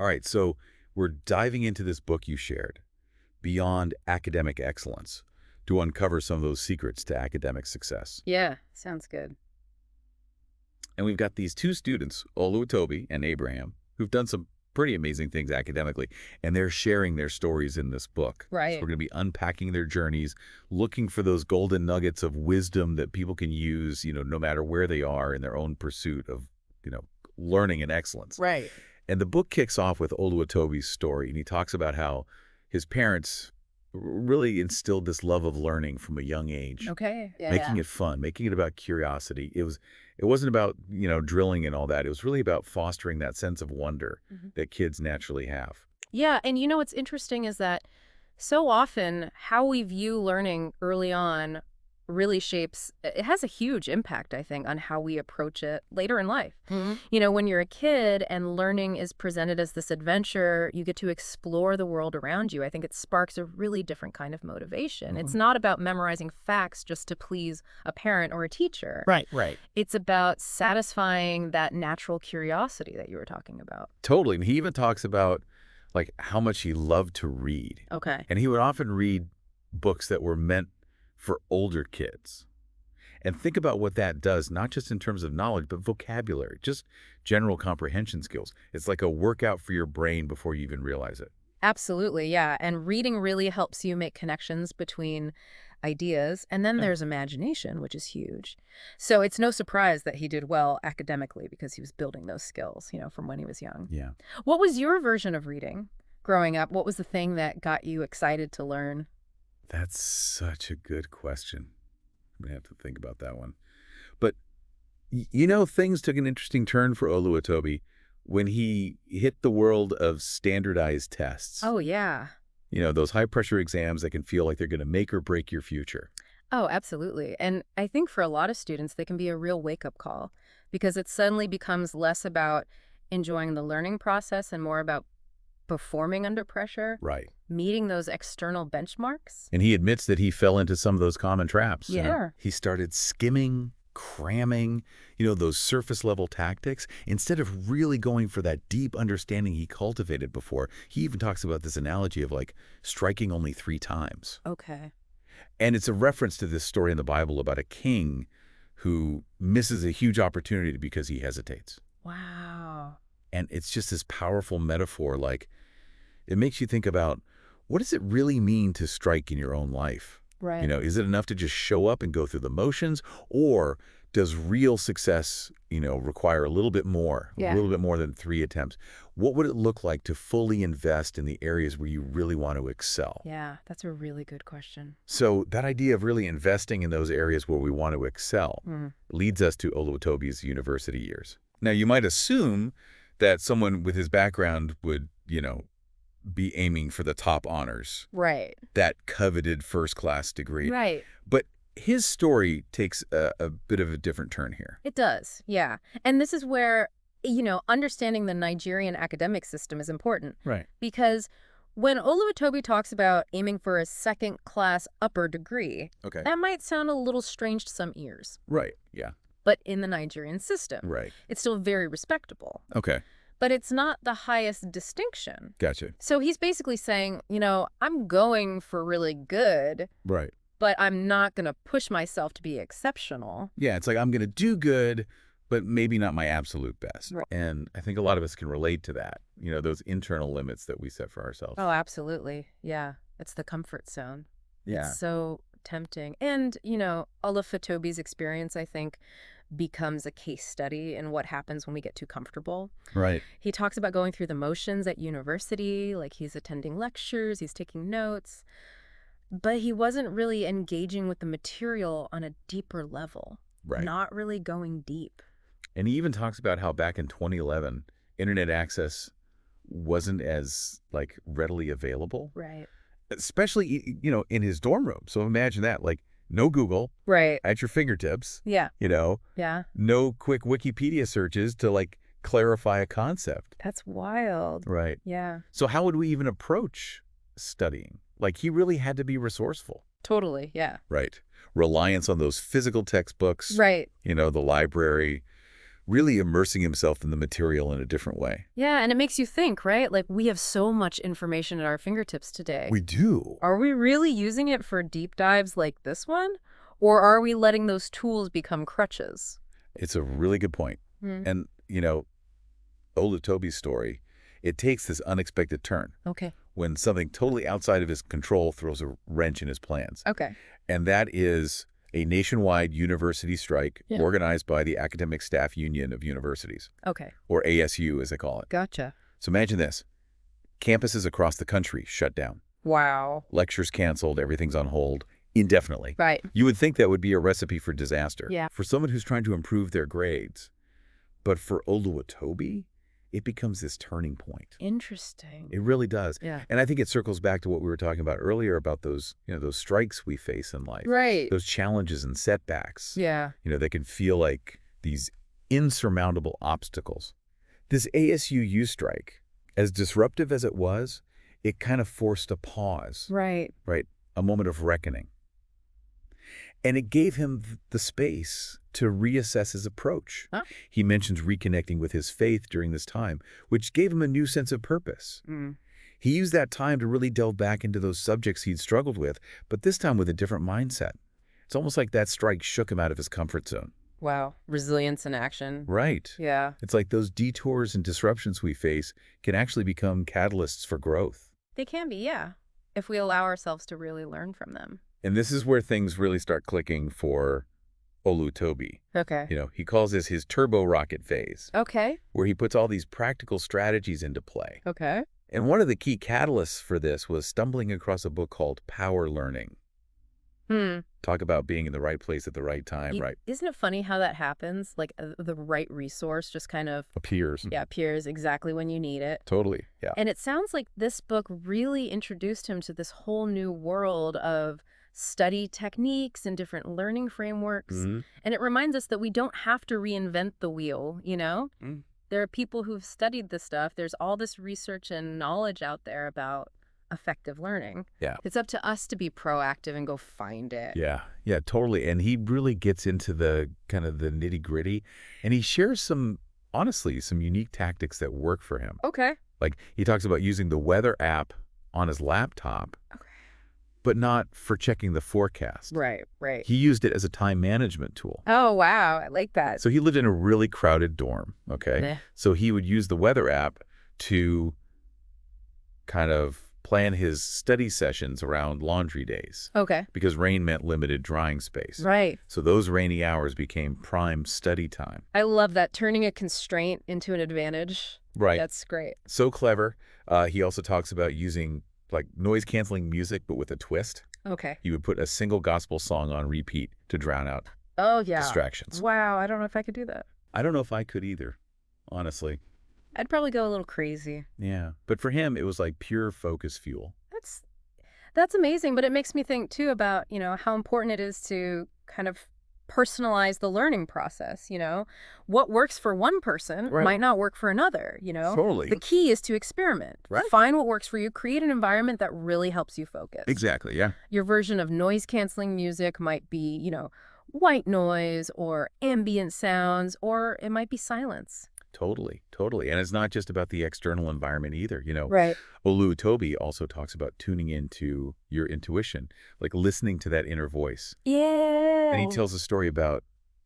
All right, so we're diving into this book you shared, Beyond Academic Excellence, to uncover some of those secrets to academic success. Yeah, sounds good. And we've got these two students, Oluwatobi and Abraham, who've done some pretty amazing things academically, and they're sharing their stories in this book. So Right. we're going to be unpacking their journeys, looking for those golden nuggets of wisdom that people can use, no matter where they are in their own pursuit of, learning and excellence. Right. And the book kicks off with Oluwatobi's story, and he talks about how his parents really instilled this love of learning from a young age, Okay. Yeah. making it fun, making it about curiosity. It wasn't about, drilling and all that. It was really about fostering that sense of wonder Mhm. that kids naturally have. Yeah, and what's interesting is that so often how we view learning early on really shapes, it has a huge impact, I think, on how we approach it later in life. Mhm. When you're a kid and learning is presented as this adventure, you get to explore the world around you. I think it sparks a really different kind of motivation. It's Mhm. not about memorizing facts just to please a parent or a teacher. Right, right. It's about satisfying that natural curiosity that you were talking about. Totally. And he even talks about like how much he loved to read. Okay. And he would often read books that were meant for older kids. And think about what that does, not just in terms of knowledge, but vocabulary, just general comprehension skills. It's like a workout for your brain before you even realize it. Absolutely, yeah. And reading really helps you make connections between ideas. And then Yeah. there's imagination, which is huge. So it's no surprise that he did well academically because he was building those skills, from when he was young. Yeah. What was your version of reading growing up? What was the thing that got you excited to learn? That's such a good question. I'm going to have to think about that one. But, things took an interesting turn for Oluwatobi when he hit the world of standardized tests. Oh, yeah. Those high-pressure exams that can feel like they're going to make or break your future. Oh, absolutely. And I think for a lot of students, they can be a real wake-up call because it suddenly becomes less about enjoying the learning process and more about performing under pressure, Right. meeting those external benchmarks. And he admits that he fell into some of those common traps. Yeah. He started skimming, cramming, those surface level tactics, instead of really going for that deep understanding he cultivated before. He even talks about this analogy of like striking only 3 times. Okay. And it's a reference to this story in the Bible about a king who misses a huge opportunity because he hesitates. Wow. And it's just this powerful metaphor, like it makes you think about what does it really mean to strike in your own life? Right. Is it enough to just show up and go through the motions, or does real success, require a little bit more, Yeah. a little bit more than 3 attempts? What would it look like to fully invest in the areas where you really want to excel? Yeah, that's a really good question. So that idea of really investing in those areas where we want to excel leads us to Oluwatobi's university years. Now, you might assume that someone with his background would, be aiming for the top honors, Right. that coveted first-class degree. Right. But his story takes a bit of a different turn here. It does. Yeah. And this is where, understanding the Nigerian academic system is important. Right. Because when Oluwatobi talks about aiming for a second-class upper degree, Okay. that might sound a little strange to some ears. Right. Yeah. But in the Nigerian system, Right. it's still very respectable. Okay. But it's not the highest distinction. Gotcha. So he's basically saying, I'm going for really good, Right. but I'm not going to push myself to be exceptional. Yeah, it's like I'm going to do good, but maybe not my absolute best. Right. And I think a lot of us can relate to that, those internal limits that we set for ourselves. Oh, absolutely. Yeah. It's the comfort zone. Yeah. It's so tempting. And, Oluwatobi's experience, I think, becomes a case study in what happens when we get too comfortable. Right. He talks about going through the motions at university, like he's attending lectures, he's taking notes, but he wasn't really engaging with the material on a deeper level. Right. Not really going deep. And he even talks about how back in 2011, internet access wasn't as like readily available, Right. especially, in his dorm room. So imagine that, like no Google Right. at your fingertips, Yeah. Yeah. no quick Wikipedia searches to like clarify a concept. That's wild. Right. Yeah. So how would we even approach studying? Like he really had to be resourceful. Totally. Yeah. Right. Reliance on those physical textbooks, Right. the library, really immersing himself in the material in a different way. Yeah, and it makes you think, right? Like, we have so much information at our fingertips today. We do. Are we really using it for deep dives like this one? Or are we letting those tools become crutches? It's a really good point. Hmm. And, Olutobi's story, it takes this unexpected turn Okay. when something totally outside of his control throws a wrench in his plans. Okay. And that is a nationwide university strike Yeah. organized by the Academic Staff Union of Universities, Okay. or ASU as they call it. Gotcha. So imagine this. Campuses across the country shut down. Wow. Lectures canceled, everything's on hold indefinitely. Right. You would think that would be a recipe for disaster Yeah. for someone who's trying to improve their grades. But for Oluwatobi, it becomes this turning point. Interesting. It really does. Yeah. And I think it circles back to what we were talking about earlier about those strikes we face in life. Right. Those challenges and setbacks. Yeah. They can feel like these insurmountable obstacles. This ASUU strike, as disruptive as it was, it kind of forced a pause, Right. right? A moment of reckoning. And it gave him the space to reassess his approach. Huh? He mentions reconnecting with his faith during this time, which gave him a new sense of purpose. Mm. He used that time to really delve back into those subjects he'd struggled with, but this time with a different mindset. It's almost like that strike shook him out of his comfort zone. Wow. Resilience in action. Right. Yeah. It's like those detours and disruptions we face can actually become catalysts for growth. They can be, yeah, if we allow ourselves to really learn from them. And this is where things really start clicking for Olutobi. Okay. He calls this his turbo rocket phase, Okay. where he puts all these practical strategies into play. Okay. And one of the key catalysts for this was stumbling across a book called Power Learning. Talk about being in the right place at the right time, right? Isn't it funny how that happens? Like the right resource just kind of Appears. appears exactly when you need it. Totally, yeah. And it sounds like this book really introduced him to this whole new world of study techniques and different learning frameworks. Mhm. And it reminds us that we don't have to reinvent the wheel, Mm. There are people who've studied this stuff. There's all this research and knowledge out there about effective learning. Yeah. It's up to us to be proactive and go find it. Yeah, totally. And he really gets into the kind of the nitty-gritty, and he shares honestly, some unique tactics that work for him. Okay. Like, he talks about using the weather app on his laptop, Okay. but not for checking the forecast. Right, right. He used it as a time management tool. Oh, wow. I like that. So he lived in a really crowded dorm, okay? Meh. So he would use the weather app to kind of plan his study sessions around laundry days Okay. because rain meant limited drying space. Right. So those rainy hours became prime study time. I love that. Turning a constraint into an advantage. Right. That's great. So clever. He also talks about using like noise-canceling music, but with a twist. Okay. He would put a single gospel song on repeat to drown out Oh, yeah. distractions. Wow. I don't know if I could do that. I don't know if I could either, honestly. I'd probably go a little crazy. Yeah. But for him, it was like pure focus fuel. That's amazing, but it makes me think too about, how important it is to kind of personalize the learning process, What works for one person Right. might not work for another, Totally. The key is to experiment. Right. Find what works for you, create an environment that really helps you focus. Exactly, yeah. Your version of noise-canceling music might be, white noise or ambient sounds, or it might be silence. Totally. And it's not just about the external environment either. Right. Olutobi also talks about tuning into your intuition, like listening to that inner voice. Yeah. And he tells a story about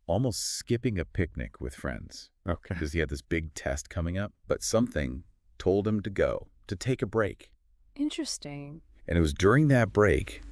almost skipping a picnic with friends. Okay. Mm-hmm. Because he had this big test coming up, but something told him to take a break. Interesting. And it was during that break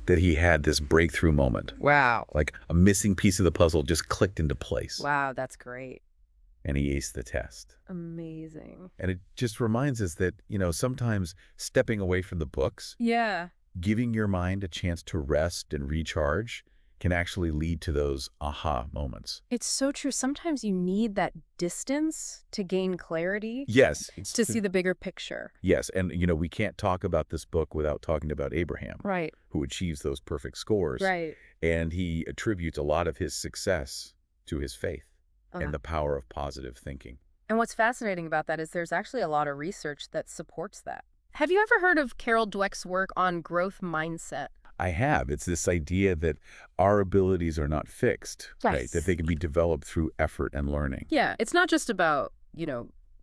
that he had this breakthrough moment. Wow. Like a missing piece of the puzzle just clicked into place. Wow, that's great. And he aced the test. Amazing. And it just reminds us that, sometimes stepping away from the books, Yeah. giving your mind a chance to rest and recharge can actually lead to those aha moments. It's so true. Sometimes you need that distance to gain clarity, Yes. to see the bigger picture. Yes. And, we can't talk about this book without talking about Abraham, Right. who achieves those perfect scores. Right. And he attributes a lot of his success to his faith and the power of positive thinking. And what's fascinating about that is there's actually a lot of research that supports that. Have you ever heard of Carol Dweck's work on growth mindset? I have. It's this idea that our abilities are not fixed, right? That Yes. they can be developed through effort and learning. Yeah, it's not just about,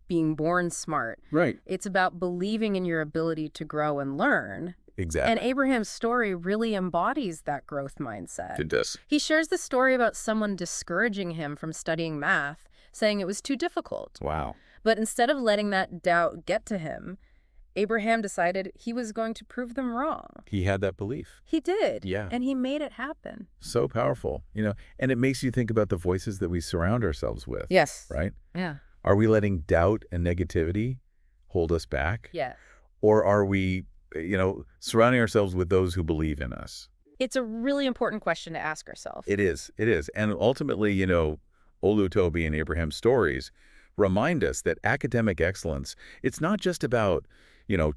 being born smart. Right. It's about believing in your ability to grow and learn. And Exactly. Abraham's story really embodies that growth mindset. It does. He shares the story about someone discouraging him from studying math, saying it was too difficult. Wow. But instead of letting that doubt get to him, Abraham decided he was going to prove them wrong. He had that belief. He did, Yeah. and he made it happen. So powerful, and it makes you think about the voices that we surround ourselves with, Yes. right? Yeah. Are we letting doubt and negativity hold us back? Yes. Or are we, surrounding ourselves with those who believe in us? It's a really important question to ask ourselves. It is. It is. And ultimately, Olu Toby and Abraham's stories remind us that academic excellence, it's not just about,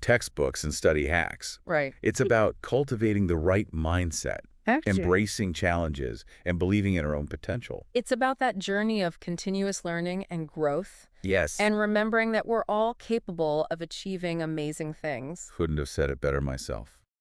textbooks and study hacks. Right. It's about cultivating the right mindset, Actually, embracing challenges, and believing in our own potential. it's about that journey of continuous learning and growth, Yes. and remembering that we're all capable of achieving amazing things. Couldn't have said it better myself.